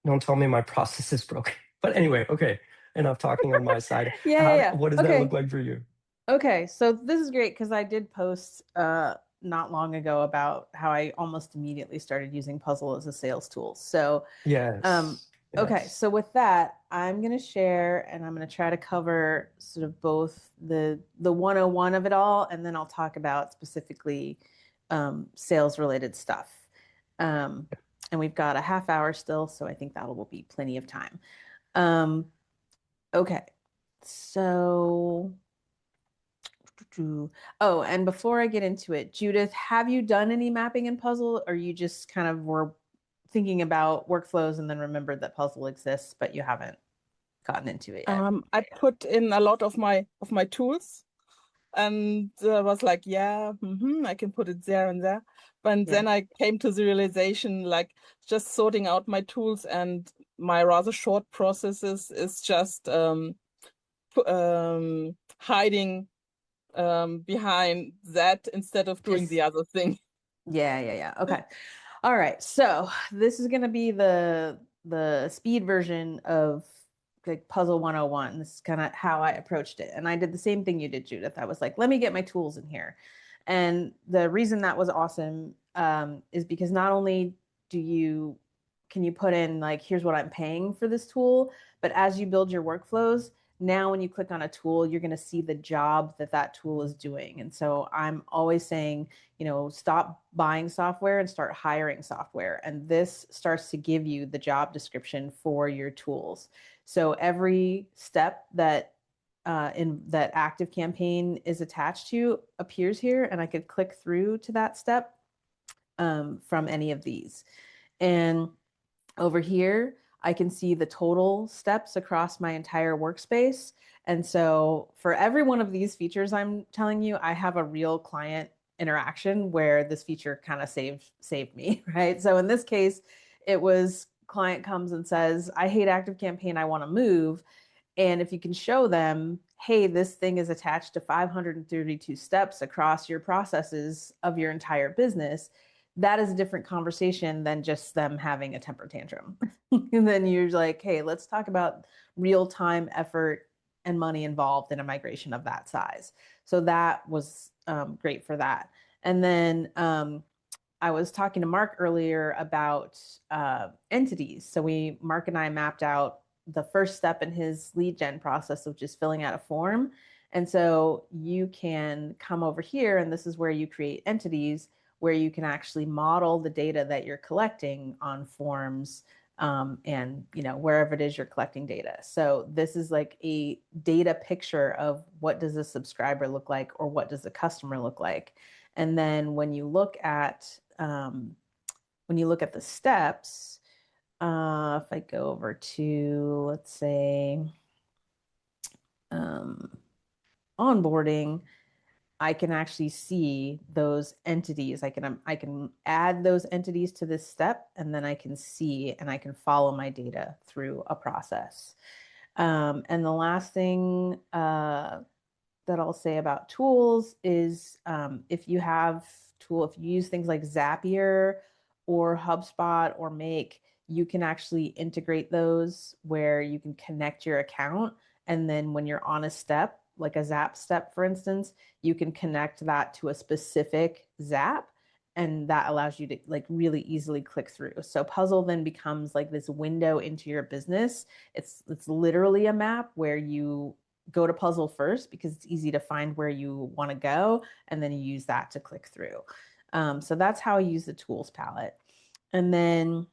[SPEAKER 3] don't tell me my process is broken. But anyway, okay, enough talking on my side.
[SPEAKER 1] Yeah.
[SPEAKER 3] What does that look like for you?
[SPEAKER 1] Okay, so this is great because I did post not long ago about how I almost immediately started using Puzzle as a sales tool. So
[SPEAKER 3] Yes.
[SPEAKER 1] okay, so with that, I'm going to share, and I'm going to try to cover sort of both the 101 of it all, and then I'll talk about specifically sales related stuff. And we've got a half hour still, so I think that will be plenty of time. Okay, so oh, and before I get into it, Judith, have you done any mapping in Puzzle, or you just kind of were thinking about workflows and then remembered that Puzzle exists, but you haven't gotten into it yet?
[SPEAKER 4] I put in a lot of my tools, and was like, yeah, I can put it there and there. But then I came to the realization, like, just sorting out my tools and my rather short processes is just hiding behind that instead of doing the other thing.
[SPEAKER 1] Yeah. Okay. All right. So this is going to be the speed version of like Puzzle 101. This is kind of how I approached it. And I did the same thing you did, Judith. I was like, let me get my tools in here. And the reason that was awesome is because not only can you put in like, here's what I'm paying for this tool, but as you build your workflows, now when you click on a tool, you're going to see the job that tool is doing. And so I'm always saying, stop buying software and start hiring software. And this starts to give you the job description for your tools. So every step that in that Active Campaign is attached to appears here, and I could click through to that step from any of these. And over here, I can see the total steps across my entire workspace. And so for every one of these features I'm telling you, I have a real client interaction where this feature kind of saved me, right? So in this case, it was client comes and says, I hate Active Campaign, I want to move. And if you can show them, hey, this thing is attached to 532 steps across your processes of your entire business, that is a different conversation than just them having a temper tantrum. And then you're like, hey, let's talk about real time effort and money involved in a migration of that size. So that was great for that. And then I was talking to Mark earlier about entities. So Mark and I mapped out the first step in his lead gen process, which is filling out a form. And so you can come over here, and this is where you create entities, where you can actually model the data that you're collecting on forms, and wherever it is you're collecting data. So this is like a data picture of what does a subscriber look like, or what does a customer look like. And then when you look at the steps, if I go over to, let's say, onboarding, I can actually see those entities. I can add those entities to this step, and then I can see and I can follow my data through a process. And the last thing that I'll say about tools is if you use things like Zapier or HubSpot or Make, you can actually integrate those where you can connect your account. And then when you're on a step, like a Zap step, for instance, you can connect that to a specific Zap, and that allows you to like really easily click through. So Puzzle then becomes like this window into your business. It's literally a map where you go to Puzzle first because it's easy to find where you want to go, and then you use that to click through. So that's how I use the tools palette. And then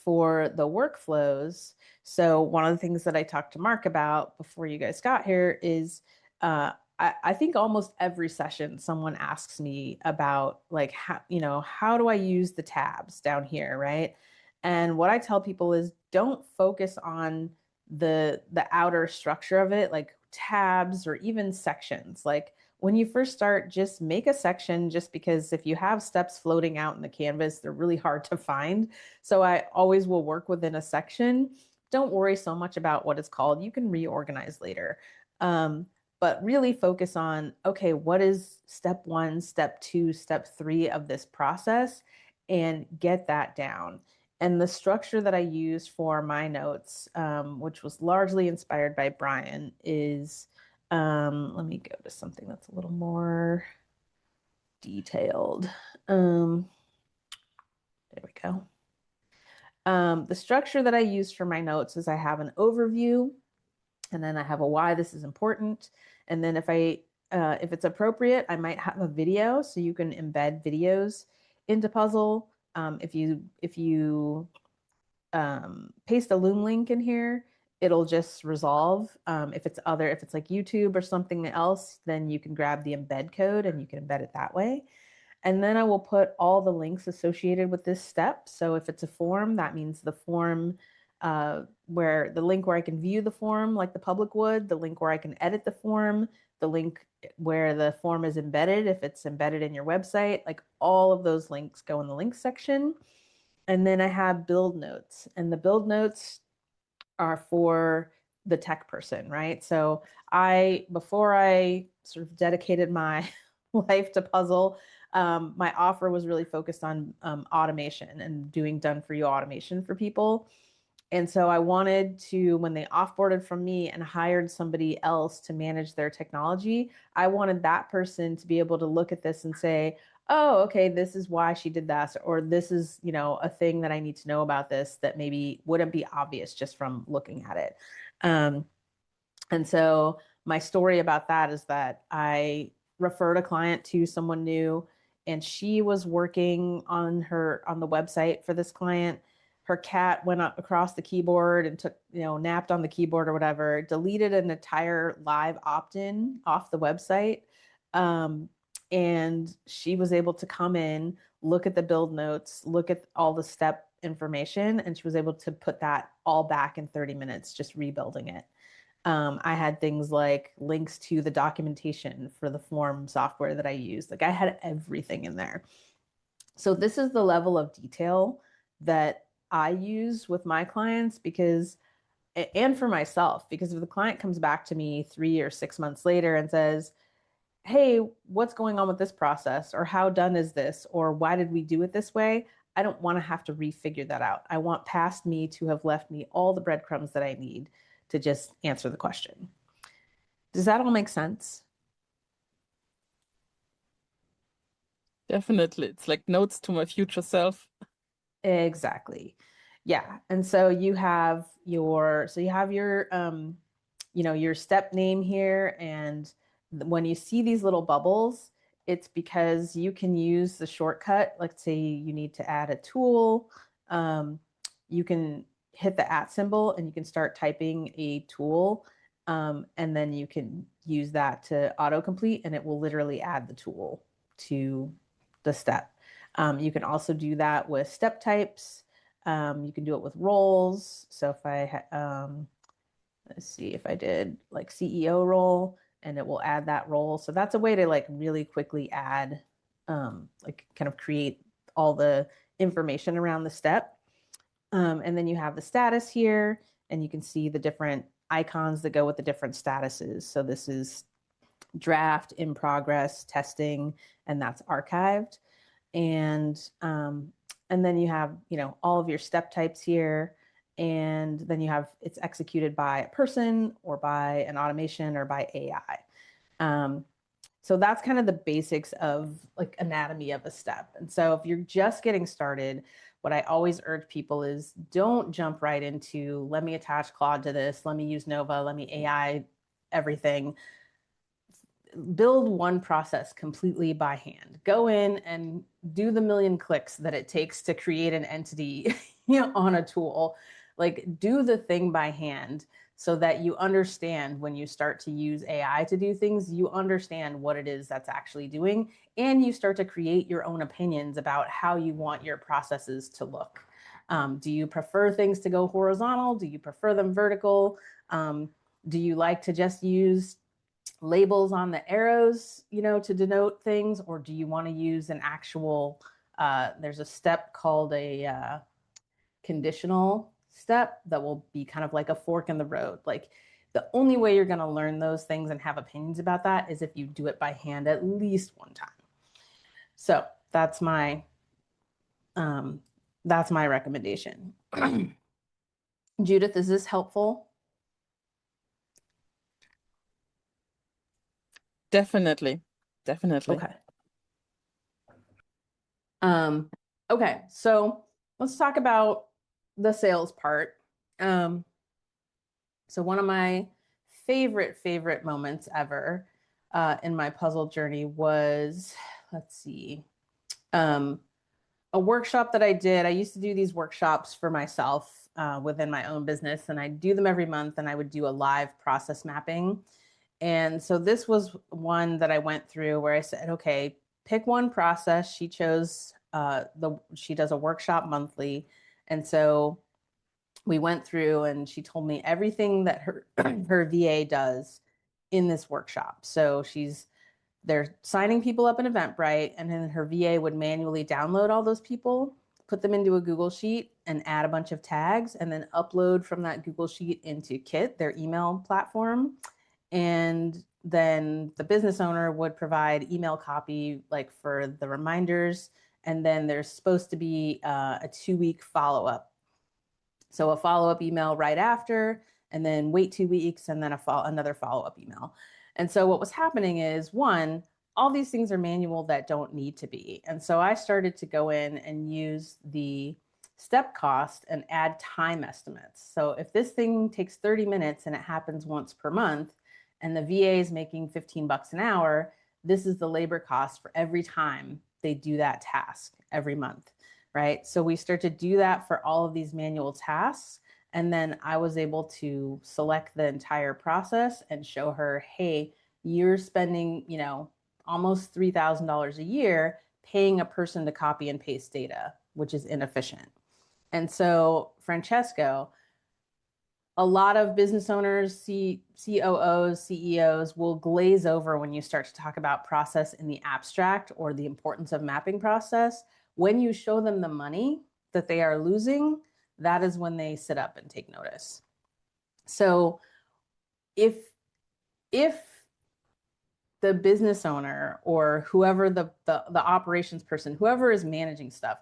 [SPEAKER 1] for the workflows, so one of the things that I talked to Mark about before you guys got here is I think almost every session someone asks me about like how do I use the tabs down here, right? And what I tell people is don't focus on the outer structure of it, like tabs or even sections. Like when you first start, just make a section, just because if you have steps floating out in the canvas, they're really hard to find. So I always will work within a section. Don't worry so much about what it's called. You can reorganize later. But really focus on, okay, what is step 1, step 2, step 3 of this process, and get that down. And the structure that I used for my notes, which was largely inspired by Brian, is, let me go to something that's a little more detailed. There we go. The structure that I use for my notes is I have an overview, and then I have a why this is important. And then if it's appropriate, I might have a video, so you can embed videos into Puzzle. If you paste a Loom link in here, it'll just resolve. If it's like YouTube or something else, then you can grab the embed code and you can embed it that way. And then I will put all the links associated with this step. So if it's a form, that means the form where the link where I can view the form like the public would, the link where I can edit the form, the link where the form is embedded, if it's embedded in your website, like all of those links go in the links section. And then I have build notes, and the build notes are for the tech person, right? So before I sort of dedicated my life to Puzzle, my offer was really focused on automation and doing done-for-you automation for people. And so I wanted to, when they offboarded from me and hired somebody else to manage their technology, I wanted that person to be able to look at this and say, oh, okay, this is why she did that, or this is, a thing that I need to know about this that maybe wouldn't be obvious just from looking at it. And so my story about that is that I referred a client to someone new, and she was working on the website for this client. her cat went up across the keyboard and took, napped on the keyboard or whatever, deleted an entire live opt-in off the website. And she was able to come in, look at the build notes, look at all the step information, and she was able to put that all back in 30 minutes, just rebuilding it. I had things like links to the documentation for the form software that I used. Like I had everything in there. So this is the level of detail that I use with my clients and for myself, because if the client comes back to me 3 or 6 months later and says, hey, what's going on with this process? Or how done is this? Or why did we do it this way? I don't want to have to refigure that out. I want past me to have left me all the breadcrumbs that I need to just answer the question. Does that all make sense?
[SPEAKER 4] Definitely. It's like notes to my future self.
[SPEAKER 1] Exactly. Yeah. And so you have your your step name here. And when you see these little bubbles, it's because you can use the shortcut. Let's say you need to add a tool. You can hit the @ symbol and you can start typing a tool. And then you can use that to autocomplete and it will literally add the tool to the step. You can also do that with step types. You can do it with roles. So if I, let's see if I did like CEO role and it will add that role. So that's a way to like really quickly add, like kind of create all the information around the step. And then you have the status here and you can see the different icons that go with the different statuses. So this is draft, in progress, testing, and that's archived. And then you have, all of your step types here. And then you have, it's executed by a person or by an automation or by AI. So that's kind of the basics of like anatomy of a step. And so if you're just getting started, what I always urge people is don't jump right into, let me attach Claude to this, let me use Nova, let me AI everything. Build one process completely by hand. Go in and do the million clicks that it takes to create an entity, on a tool. Like do the thing by hand so that you understand when you start to use AI to do things, you understand what it is that's actually doing, and you start to create your own opinions about how you want your processes to look. Do you prefer things to go horizontal? Do you prefer them vertical? Do you like to just use labels on the arrows, to denote things, or do you want to use an actual, there's a step called a conditional step that will be kind of like a fork in the road. Like the only way you're going to learn those things and have opinions about that is if you do it by hand at least one time. So that's my recommendation. Judith, is this helpful?
[SPEAKER 4] Definitely.
[SPEAKER 1] Okay. Okay, so let's talk about the sales part. So one of my favorite moments ever in my puzzle journey was, let's see, a workshop that I did. I used to do these workshops for myself within my own business, and I do them every month, and I would do a live process mapping. And so this was one that I went through where I said, okay, pick one process. She chose she does a workshop monthly. And so we went through and she told me everything that her VA does in this workshop. So they're signing people up in Eventbrite, and then her VA would manually download all those people, put them into a Google Sheet and add a bunch of tags, and then upload from that Google Sheet into Kit, their email platform. And then the business owner would provide email copy like for the reminders. And then there's supposed to be a 2-week follow-up. So a follow-up email right after, and then wait 2 weeks, and then another follow-up email. And so what was happening is, one, all these things are manual that don't need to be. And so I started to go in and use the step cost and add time estimates. So if this thing takes 30 minutes and it happens once per month, and the VA is making $15 an hour, this is the labor cost for every time they do that task every month. right? So we start to do that for all of these manual tasks. And then I was able to select the entire process and show her, hey, you're spending, almost $3,000 a year paying a person to copy and paste data, which is inefficient. And so, Francesco, a lot of business owners, COOs, CEOs will glaze over when you start to talk about process in the abstract or the importance of mapping process. When you show them the money that they are losing, that is when they sit up and take notice. So if the business owner or whoever the operations person, whoever is managing stuff,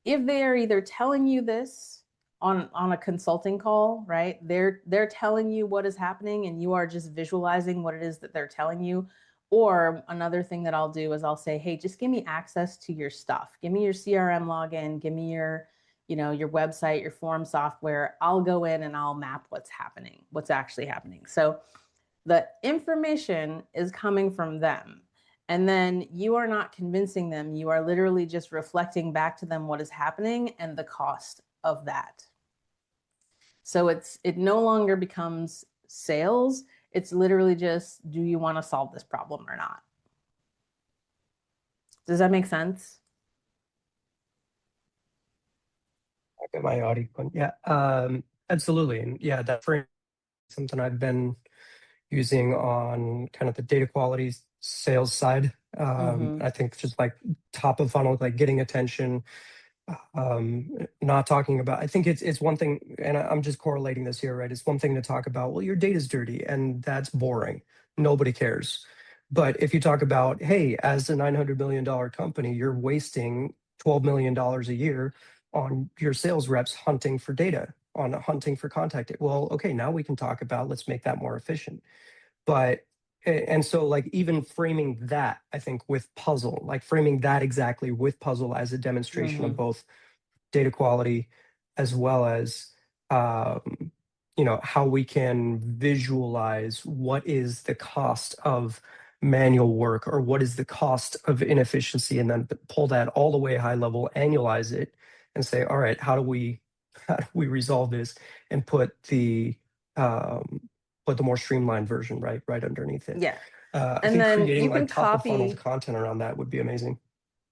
[SPEAKER 1] if they are either telling you this on a consulting call, right? They're telling you what is happening and you are just visualizing what it is that they're telling you. Or another thing that I'll do is I'll say, hey, just give me access to your stuff. Give me your CRM login, give me your website, your form software. I'll go in and I'll map what's happening, what's actually happening. So the information is coming from them. And then you are not convincing them. You are literally just reflecting back to them what is happening and the cost of that. So it no longer becomes sales. It's literally just, do you want to solve this problem or not? Does that make sense?
[SPEAKER 3] I got my audio on. Yeah, absolutely. And yeah, that frame is something I've been using on kind of the data quality sales side. I think just like top of funnel, like getting attention, not talking about, I think it's one thing, and I'm just correlating this here, right? It's one thing to talk about, well, your data's dirty and that's boring. Nobody cares. But if you talk about, hey, as a $900 million company, you're wasting $12 million a year on your sales reps hunting for data, on hunting for contact. Well, okay, now we can talk about, let's make that more efficient. But and so like even framing that, I think with puzzle, like framing that exactly with puzzle as a demonstration of both data quality as well as how we can visualize what is the cost of manual work or what is the cost of inefficiency, and then pull that all the way high level, annualize it, and say, all right, how do we resolve this and put the more streamlined version right underneath it.
[SPEAKER 1] Yeah.
[SPEAKER 3] I
[SPEAKER 1] And
[SPEAKER 3] think
[SPEAKER 1] then
[SPEAKER 3] creating
[SPEAKER 1] you can
[SPEAKER 3] like top of funnel
[SPEAKER 1] copy.
[SPEAKER 3] content around that would be amazing.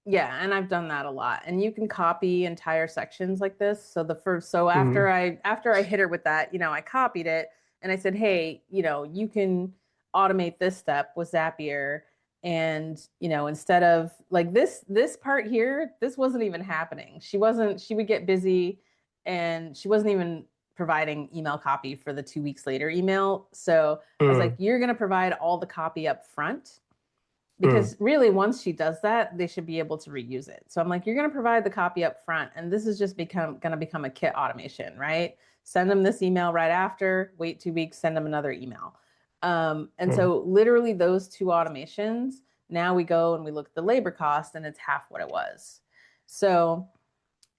[SPEAKER 1] Yeah, and I've done that a lot. And you can copy entire sections like this. So after I hit her with that, I copied it and I said, "Hey, you can automate this step with Zapier and, instead of like this part here, this wasn't even happening. She would get busy and she wasn't even providing email copy for the 2 weeks later email. So I was like, you're going to provide all the copy up front. Because really, once she does that, they should be able to reuse it. So I'm like, you're going to provide the copy up front, and this is just going to become a kit automation, right? Send them this email right after, wait 2 weeks, send them another email. So literally those two automations, now we go and we look at the labor cost, and it's half what it was. So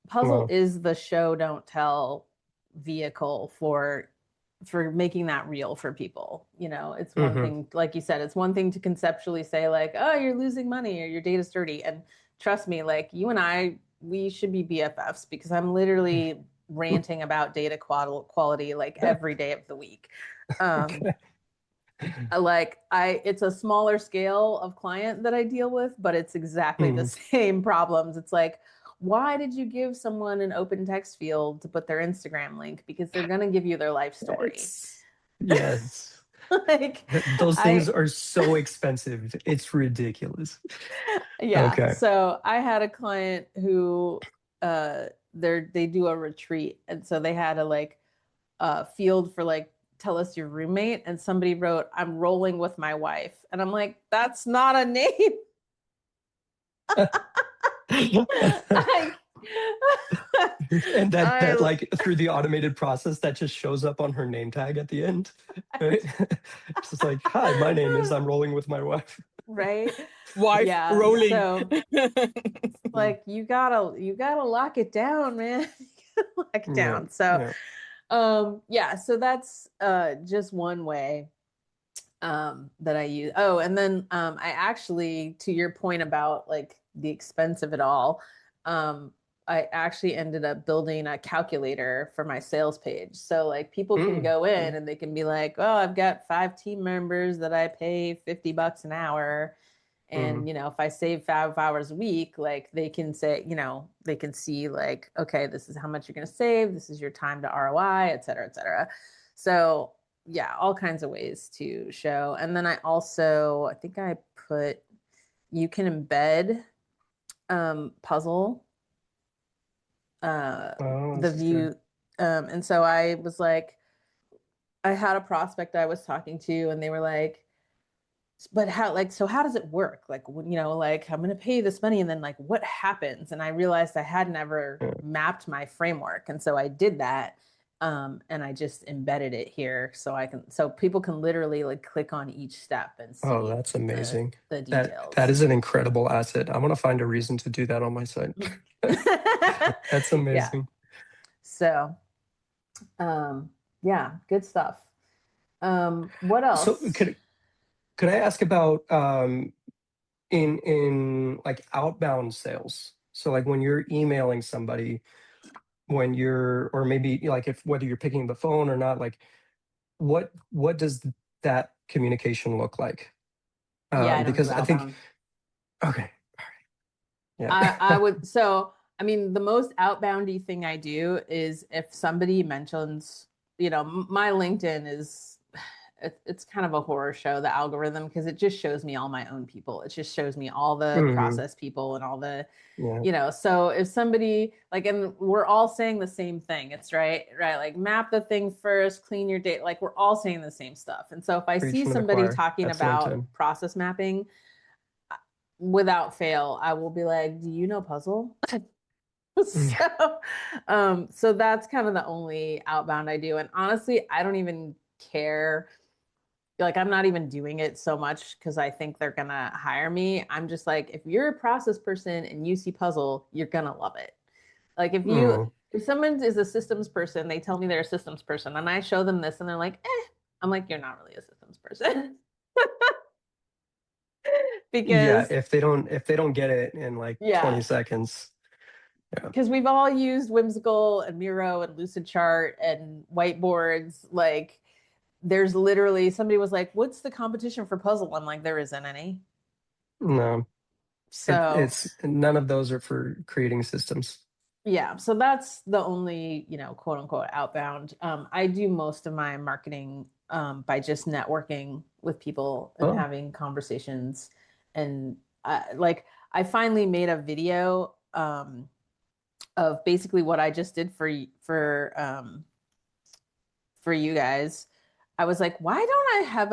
[SPEAKER 1] Puzzle is the show, don't tell vehicle for making that real for people. It's one thing, like you said, it's one thing to conceptually say like, oh, you're losing money or your data's dirty. And trust me, like you and I, we should be BFFs because I'm literally ranting about data quality like every day of the week. It's a smaller scale of client that I deal with, but it's exactly the same problems. It's like, why did you give someone an open text field to put their Instagram link? Because they're going to give you their life story.
[SPEAKER 3] Yes. Those things are so expensive. It's ridiculous.
[SPEAKER 1] Yeah.
[SPEAKER 3] Okay.
[SPEAKER 1] So I had a client who they do a retreat. And so they had a field for like, tell us your roommate. And somebody wrote, I'm rolling with my wife. And I'm like, that's not a name.
[SPEAKER 3] And that like through the automated process that just shows up on her name tag at the end, right? It's just like, hi, my name is I'm rolling with my wife,
[SPEAKER 1] right?
[SPEAKER 4] Wife rolling.
[SPEAKER 1] So like you gotta lock it down, man. Lock it down. So so that's just one way that I use. Oh, and then I actually, to your point about like the expense of it all, I actually ended up building a calculator for my sales page. So like people can go in and they can be like, oh, I've got 5 team members that I pay $50 an hour. And, you know, if I save 5 hours a week, like they can say, you know, they can see like, okay, this is how much you're going to save. This is your time to ROI, et cetera, et cetera. So yeah, all kinds of ways to show. And then I think I put, you can embed puzzle
[SPEAKER 3] Oh,
[SPEAKER 1] the
[SPEAKER 3] this is good.
[SPEAKER 1] view. And so I was like, I had a prospect I was talking to, and they were like, but how, like, so how does it work? Like, you know, like I'm going to pay you this money and then like what happens? And I realized I had never
[SPEAKER 3] Yeah.
[SPEAKER 1] mapped my framework. And so I did that. And I just embedded it here so people can literally like click on each step and
[SPEAKER 3] Oh,
[SPEAKER 1] see
[SPEAKER 3] that's amazing.
[SPEAKER 1] the
[SPEAKER 3] That
[SPEAKER 1] details.
[SPEAKER 3] is an incredible asset. I want to find a reason to do that on my site. That's
[SPEAKER 1] Yeah.
[SPEAKER 3] amazing.
[SPEAKER 1] So, yeah, good stuff. What else?
[SPEAKER 3] So could I ask about in like outbound sales? So like when you're emailing somebody, or maybe like if whether you're picking the phone or not, like what does that communication look like?
[SPEAKER 1] Yeah, I don't do
[SPEAKER 3] Because I think
[SPEAKER 1] outbound.
[SPEAKER 3] okay, yeah,
[SPEAKER 1] I would, so I mean, the most outboundy thing I do is if somebody mentions, you know, my LinkedIn is it's kind of a horror show, the algorithm, because it just shows me all my own people. It just shows me all the process people and all the,
[SPEAKER 3] yeah,
[SPEAKER 1] you know, so if somebody like, and we're all saying the same thing, it's right, like map the thing first, clean your data, like we're all saying the same stuff. And so if I see
[SPEAKER 3] preaching to the
[SPEAKER 1] somebody
[SPEAKER 3] choir.
[SPEAKER 1] talking
[SPEAKER 3] That's
[SPEAKER 1] about
[SPEAKER 3] LinkedIn.
[SPEAKER 1] process mapping, without fail, I will be like, do you know puzzle? So that's kind of the only outbound I do. And honestly, I don't even care. Like, I'm not even doing it so much because I think they're gonna hire me. I'm just like, if you're a process person and you see puzzle, you're gonna love it. Like if someone is a systems person, they tell me they're a systems person and I show them this and they're like, I'm like, you're not really a systems person.
[SPEAKER 3] Yeah,
[SPEAKER 1] Because
[SPEAKER 3] if they don't get it in like 20 seconds. Yeah.
[SPEAKER 1] Because we've all used Whimsical and Miro and Lucidchart and whiteboards. Like, there's literally somebody was like, "What's the competition for puzzle?" I'm like, "There isn't any."
[SPEAKER 3] No,
[SPEAKER 1] So
[SPEAKER 3] it's none of those are for creating systems.
[SPEAKER 1] yeah, so that's the only, you know, quote unquote outbound. I do most of my marketing by just networking with people and
[SPEAKER 3] Oh,
[SPEAKER 1] having conversations. And like, I finally made a video of basically what I just did for you guys. I was like, why don't I have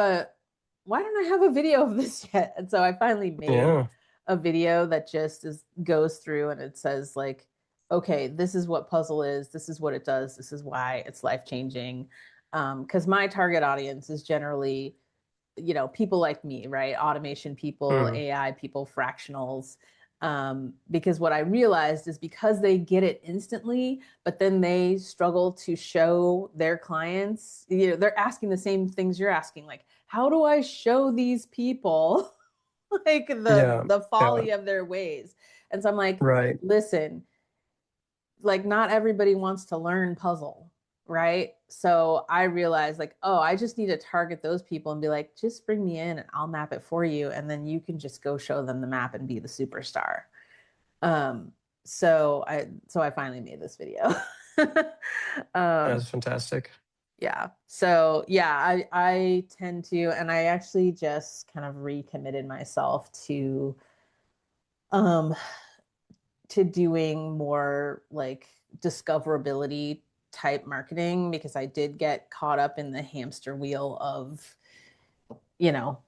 [SPEAKER 1] a video of this yet? And so I finally made
[SPEAKER 3] yeah.
[SPEAKER 1] a video that just goes through and it says like, okay, this is what puzzle is, this is what it does, this is why it's life changing. Because my target audience is generally, you know, people like me, right? Automation people,
[SPEAKER 3] Mm,
[SPEAKER 1] AI people, fractionals. Because what I realized is because they get it instantly, but then they struggle to show their clients, you know, they're asking the same things you're asking, like, how do I show these people like
[SPEAKER 3] yeah.
[SPEAKER 1] the
[SPEAKER 3] Yeah.
[SPEAKER 1] folly of their ways? And so I'm like,
[SPEAKER 3] Right.
[SPEAKER 1] listen, like not everybody wants to learn puzzle, right? So I realized like, oh, I just need to target those people and be like, just bring me in and I'll map it for you, and then you can just go show them the map and be the superstar. um so I finally made this video.
[SPEAKER 3] That's fantastic.
[SPEAKER 1] Yeah, so yeah, I tend to, and I actually just kind of recommitted myself um to doing more like discoverability type marketing, because I did get caught up in the hamster wheel of, you know,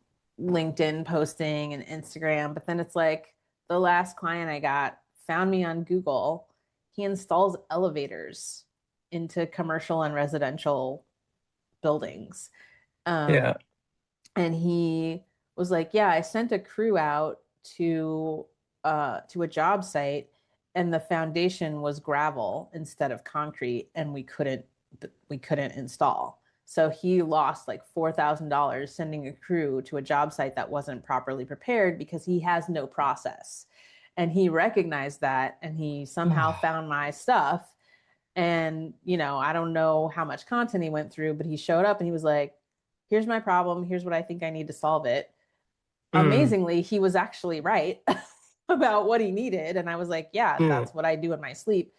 [SPEAKER 1] LinkedIn posting and Instagram. But then it's like the last client I got found me on Google. He installs elevators into commercial and residential buildings.
[SPEAKER 3] Yeah.
[SPEAKER 1] Um, and he was like, yeah, I sent a crew out to a job site and the foundation was gravel instead of concrete and we couldn't install. So he lost like $4,000 sending a crew to a job site that wasn't properly prepared because he has no process. And he recognized that, and he somehow found my stuff. And, you know, I don't know how much content he went through, but he showed up and he was like, here's my problem. Here's what I think I need to solve it. Amazingly, he was actually right about what he needed. And I was like, yeah, that's what I do in my sleep.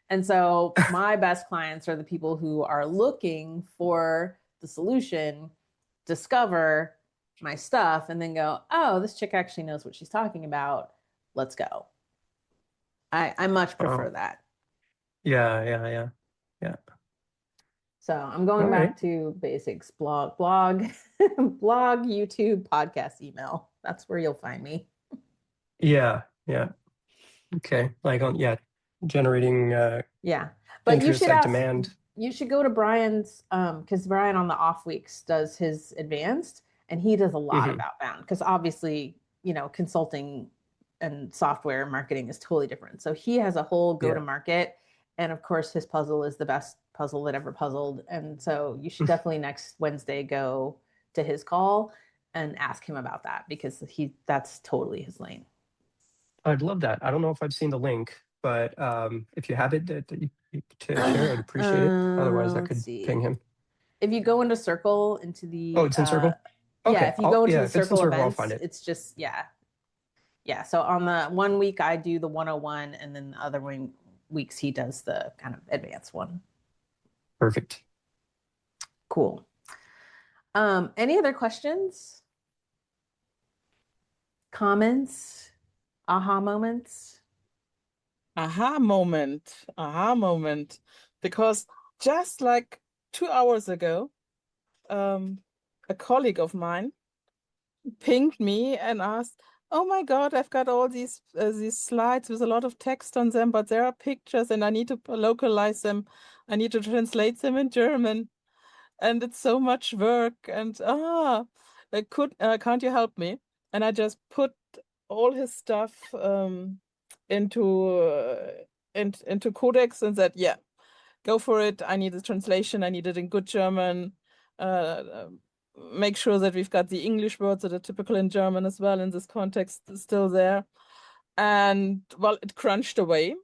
[SPEAKER 1] And so my best clients are the people who are looking for the solution, discover my stuff, and then go, oh, this chick actually knows what she's talking about. Let's go. I much prefer that.
[SPEAKER 3] Yeah.
[SPEAKER 1] So I'm going back to basics: blog, blog, YouTube, podcast, email. That's where you'll find me.
[SPEAKER 3] Yeah. Okay. Like generating
[SPEAKER 1] but
[SPEAKER 3] interest,
[SPEAKER 1] you should
[SPEAKER 3] like
[SPEAKER 1] ask,
[SPEAKER 3] demand.
[SPEAKER 1] You should go to Brian's, because Brian on the off weeks does his advanced, and he does a lot of outbound, because obviously, you know, consulting and software marketing is totally different. So he has a whole go to market, and of course his puzzle is the best puzzle that ever puzzled. And so you should definitely next Wednesday go to his call and ask him about that, because that's totally his lane.
[SPEAKER 3] I'd love that. I don't know if I've seen the link, but if you have it to share, I'd appreciate it. Otherwise, I could ping him.
[SPEAKER 1] If you go into Circle, into the
[SPEAKER 3] it's in Circle. Okay.
[SPEAKER 1] If you go into the
[SPEAKER 3] if it's in
[SPEAKER 1] Circle
[SPEAKER 3] Circle, I'll
[SPEAKER 1] events,
[SPEAKER 3] find it.
[SPEAKER 1] it's just yeah. So on the 1 week I do the 101, and then the other weeks he does the kind of advanced one.
[SPEAKER 3] Perfect.
[SPEAKER 1] Cool. Any other questions? Comments? Aha moments?
[SPEAKER 4] Aha moment. Because just like 2 hours ago, a colleague of mine pinged me and asked, oh my God, I've got all these slides with a lot of text on them, but there are pictures and I need to localize them. I need to translate them in German. And it's so much work. And can't you help me? And I just put all his stuff into Codex and said, yeah, go for it. I need the translation. I need it in good German. Make sure that we've got the English words that are typical in German as well in this context still there. And well, it crunched away.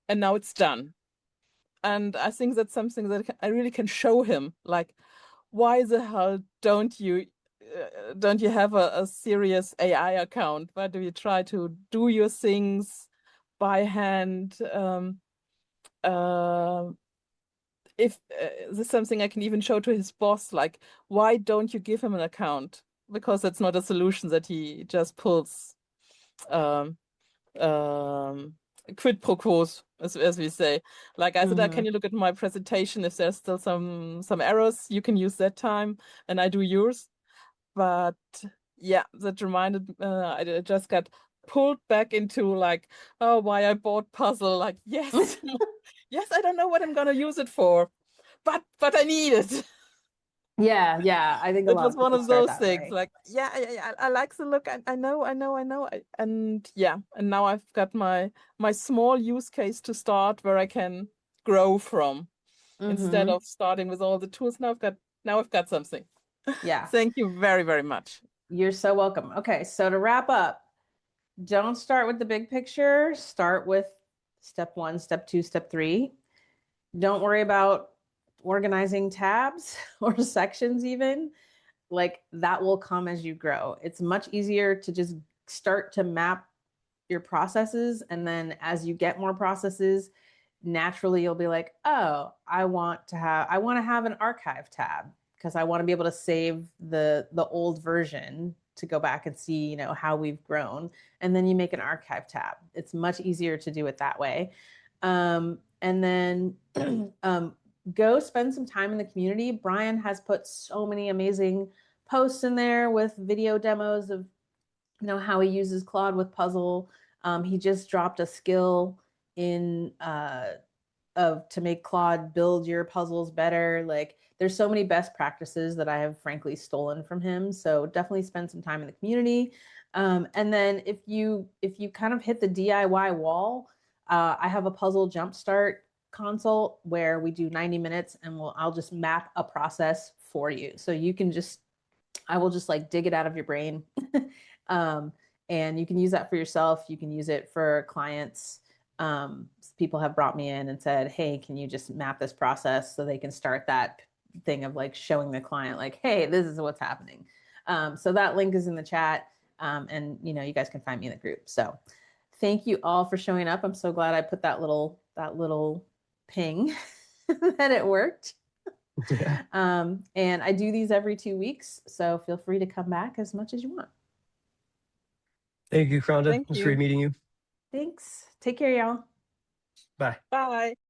[SPEAKER 4] And now it's done. And I think that's something that I really can show him. Like, why the hell don't you have a serious AI account? Why do you try to do your things by hand? If this is something I can even show to his boss, like, why don't you give him an account? Because that's not a solution that he just pulls quid pro quos, as we say. Like I said, can you look at my presentation? If there's still some errors, you can use that time, and I do yours. But yeah, that reminded I just got pulled back into like, oh, why I bought puzzle. Like, yes, yes, I don't know what I'm gonna use it for, but I need it.
[SPEAKER 1] Yeah. I think
[SPEAKER 4] it was one of those things.
[SPEAKER 1] Way.
[SPEAKER 4] Like, I like the look. I know. And yeah, and now I've got my small use case to start where I can grow from instead of starting with all the tools. Now I've got something.
[SPEAKER 1] Yeah.
[SPEAKER 4] Thank you very, very much.
[SPEAKER 1] You're so welcome. Okay, so to wrap up, don't start with the big picture. Start with step 1, step 2, step 3. Don't worry about organizing tabs or sections even. Like that will come as you grow. It's much easier to just start to map your processes, and then as you get more processes, naturally you'll be like, oh, I want to have an archive tab, because I want to be able to save the old version to go back and see, you know, how we've grown. And then you make an archive tab. It's much easier to do it that way. And then go spend some time in the community. Brian has put so many amazing posts in there with video demos of, you know, how he uses Claude with Puzzle. He just dropped a skill in to make Claude build your puzzles better. Like there's so many best practices that I have frankly stolen from him. So definitely spend some time in the community. And then if you kind of hit the DIY wall, I have a puzzle jumpstart consult where we do 90 minutes and I'll just map a process for you. So you can I will just like dig it out of your brain. And you can use that for yourself. You can use it for clients. People have brought me in and said, hey, can you just map this process so they can start that thing of like showing the client like, hey, this is what's happening. So that link is in the chat. And you guys can find me in the group. So thank you all for showing up. I'm so glad I put that little ping that it worked.
[SPEAKER 3] Yeah.
[SPEAKER 1] And I do these every 2 weeks. So feel free to come back as much as you want.
[SPEAKER 3] Thank you, Kronda.
[SPEAKER 4] Thank
[SPEAKER 3] It was
[SPEAKER 4] you.
[SPEAKER 3] great meeting you.
[SPEAKER 1] Thanks. Take care, y'all.
[SPEAKER 3] Bye.
[SPEAKER 4] Bye.